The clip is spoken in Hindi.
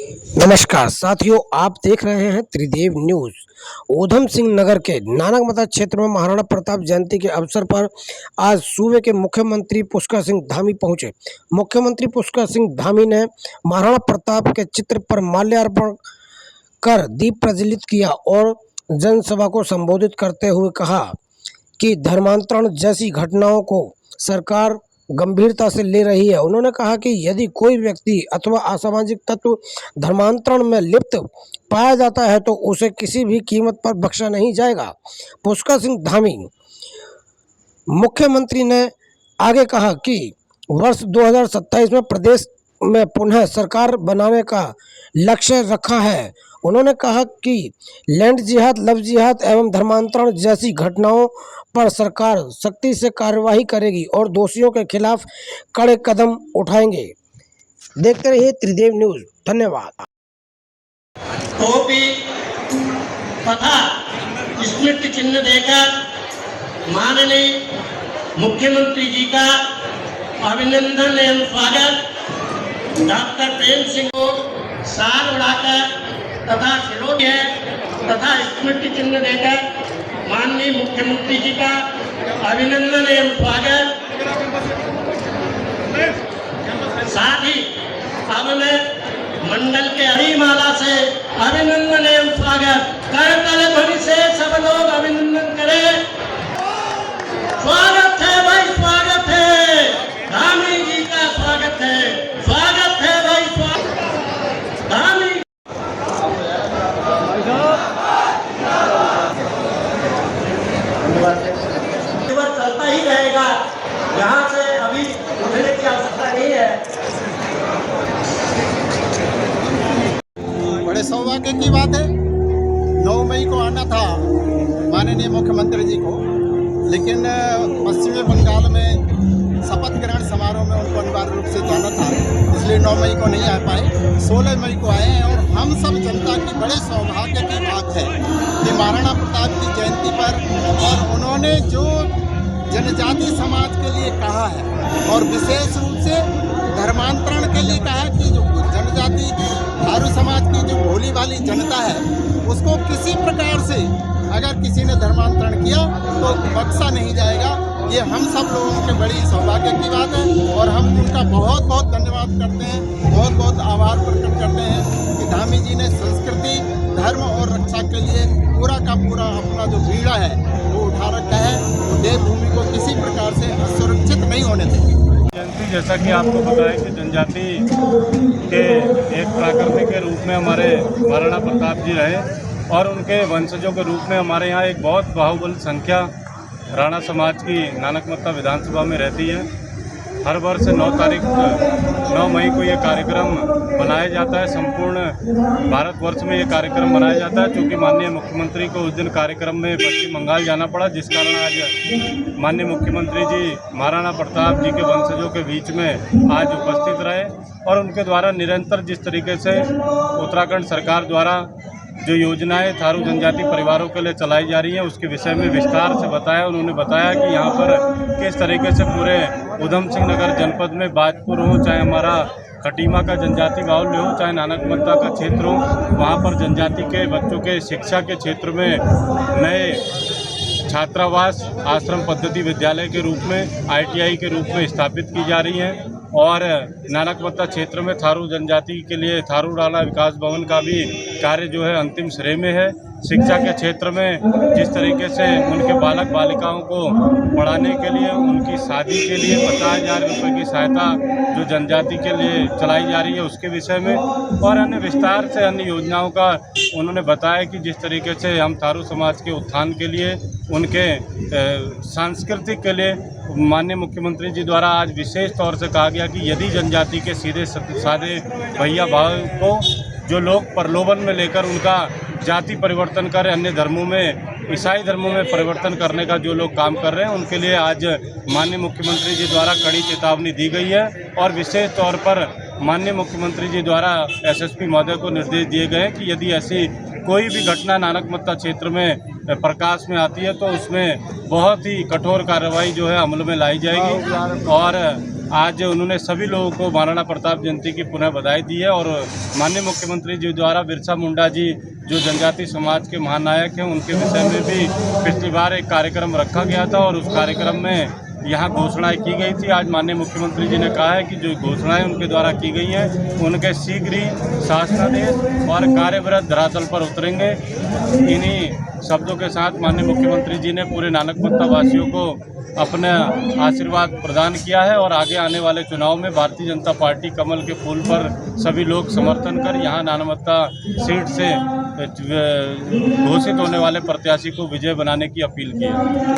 नमस्कार साथियों, आप देख रहे हैं त्रिदेव न्यूज। ऊधम सिंह नगर के नानकमता क्षेत्र में महाराणा प्रताप जयंती के अवसर पर आज सूबे के मुख्यमंत्री पुष्कर सिंह धामी पहुंचे। मुख्यमंत्री पुष्कर सिंह धामी ने महाराणा प्रताप के चित्र पर माल्यार्पण कर दीप प्रज्वलित किया और जनसभा को संबोधित करते हुए कहा कि धर्मांतरण जैसी घटनाओं को सरकार गंभीरता से ले रही है। उन्होंने कहा कि यदि कोई व्यक्ति अथवा असामाजिक तत्व धर्मांतरण में लिप्त पाया जाता है तो उसे किसी भी कीमत पर बख्शा नहीं जाएगा। पुष्कर सिंह धामी मुख्यमंत्री ने आगे कहा कि वर्ष 2027 में प्रदेश में पुनः सरकार बनाने का लक्ष्य रखा है। उन्होंने कहा कि लैंड जिहाद, लव जिहाद एवं धर्मांतरण जैसी घटनाओं पर सरकार सख्ती से कार्यवाही करेगी और दोषियों के खिलाफ कड़े कदम उठाएंगे। देखते रहिए त्रिदेव न्यूज। धन्यवाद। टोपी तथा स्मृति चिन्ह देकर माननीय मुख्यमंत्री जी का अभिनंदन एवं स्वागत। डॉक्टर प्रेम सिंह को साल उड़ाकर तथा खिलौने है तथा स्मृति चिन्ह देकर माननीय मुख्यमंत्री जी का अभिनंदन एवं स्वागत। साथ ही अब मैं मंडल के हरिमाला से अभिनंदन एवं स्वागत करतल ध्वनि से सब लोग अभिनंदन करें। स्वागत है भाई, स्वागत है धामी जी का, स्वागत है भाई, स्वागत धामी। चलता ही रहेगा, यहाँ से अभी उठने की आवश्यकता नहीं है। बड़े सौभाग्य की बात है। 9 मई को आना था माननीय मुख्यमंत्री जी को, लेकिन पश्चिमी बंगाल में शपथ ग्रहण समारोह में उनको अनिवार्य रूप से जाना था, इसलिए 9 मई को नहीं आ पाए। 16 मई को आए हैं और हम सब जनता की बड़े सौभाग्य की बात है कि महाराणा प्रताप की जयंती पर और उन्होंने जो जनजाति समाज के लिए कहा है और विशेष रूप से धर्मांतरण के लिए कहा है कि जो जनजाति थारू समाज की जो भोली भाली जनता है उसको किसी प्रकार से अगर किसी ने धर्मांतरण किया तो बख्शा नहीं जाएगा। ये हम सब लोगों के बड़ी सौभाग्य की बात है और हम उनका बहुत बहुत धन्यवाद करते हैं, बहुत बहुत आभार प्रकट करते हैं कि धामी जी ने संस्कृति, धर्म और रक्षा के लिए पूरा का पूरा अपना जो बीड़ा है वो उठा रखा है। तो देवभूमि को किसी प्रकार से असुरक्षित नहीं होने देंगे। जयंती जैसा कि आपको पता है कि जनजाति के एक प्राकृतिक के रूप में हमारे महाराणा प्रताप जी रहे और उनके वंशजों के रूप में हमारे यहाँ एक बहुत बाहुबल संख्या राणा समाज की नानकमत्ता विधानसभा में रहती है। हर वर्ष 9 मई को ये कार्यक्रम मनाया जाता है। संपूर्ण भारतवर्ष में ये कार्यक्रम मनाया जाता है, क्योंकि माननीय मुख्यमंत्री को उस दिन कार्यक्रम में पश्चिम बंगाल जाना पड़ा, जिस कारण आज माननीय मुख्यमंत्री जी महाराणा प्रताप जी के वंशजों के बीच में आज उपस्थित रहे और उनके द्वारा निरंतर जिस तरीके से उत्तराखंड सरकार द्वारा जो योजनाएं थारू जनजाति परिवारों के लिए चलाई जा रही हैं उसके विषय में विस्तार से बताया। उन्होंने बताया कि यहाँ पर किस तरीके से पूरे ऊधम सिंह नगर जनपद में बाजपुर हो, चाहे हमारा खटीमा का जनजाति बाहुल्य हो, चाहे नानकमत्ता का क्षेत्र हो, वहाँ पर जनजाति के बच्चों के शिक्षा के क्षेत्र में नए छात्रावास आश्रम पद्धति विद्यालय के रूप में ITI के रूप में स्थापित की जा रही हैं और नानकमत्ता क्षेत्र में थारू जनजाति के लिए थारू राणा विकास भवन का भी कार्य जो है अंतिम श्रेय में है। शिक्षा के क्षेत्र में जिस तरीके से उनके बालक बालिकाओं को पढ़ाने के लिए, उनकी शादी के लिए 50,000 रुपये की सहायता जो जनजाति के लिए चलाई जा रही है उसके विषय में और अन्य विस्तार से अन्य योजनाओं का उन्होंने बताया कि जिस तरीके से हम थारू समाज के उत्थान के लिए, उनके सांस्कृतिक के लिए माननीय मुख्यमंत्री जी द्वारा आज विशेष तौर से कहा गया कि यदि जनजाति के सीधे सादे भैया भाव को जो लोग प्रलोभन में लेकर उनका जाति परिवर्तन कर अन्य धर्मों में, ईसाई धर्मों में परिवर्तन करने का जो लोग काम कर रहे हैं उनके लिए आज माननीय मुख्यमंत्री जी द्वारा कड़ी चेतावनी दी गई है और विशेष तौर पर माननीय मुख्यमंत्री जी द्वारा SSP महोदय को निर्देश दिए गए हैं कि यदि ऐसी कोई भी घटना नानकमत्ता क्षेत्र में प्रकाश में आती है तो उसमें बहुत ही कठोर कार्रवाई जो है अमल में लाई जाएगी और आज उन्होंने सभी लोगों को महाराणा प्रताप जयंती की पुनः बधाई दी है। और माननीय मुख्यमंत्री जी द्वारा बिरसा मुंडा जी जो जनजाति समाज के महानायक हैं, उनके विषय में भी पिछली बार एक कार्यक्रम रखा गया था और उस कार्यक्रम में यहाँ घोषणाएं की गई थी। आज माननीय मुख्यमंत्री जी ने कहा है कि जो घोषणाएं उनके द्वारा की गई हैं, उनके शीघ्र ही शासनादेश और कार्यविरत धरातल पर उतरेंगे। इन्हीं शब्दों के साथ माननीय मुख्यमंत्री जी ने पूरे नानकमत्ता वासियों को अपना आशीर्वाद प्रदान किया है और आगे आने वाले चुनाव में भारतीय जनता पार्टी कमल के फूल पर सभी लोग समर्थन कर यहाँ नानकमत्ता सीट से घोषित होने वाले प्रत्याशी को विजय बनाने की अपील की है।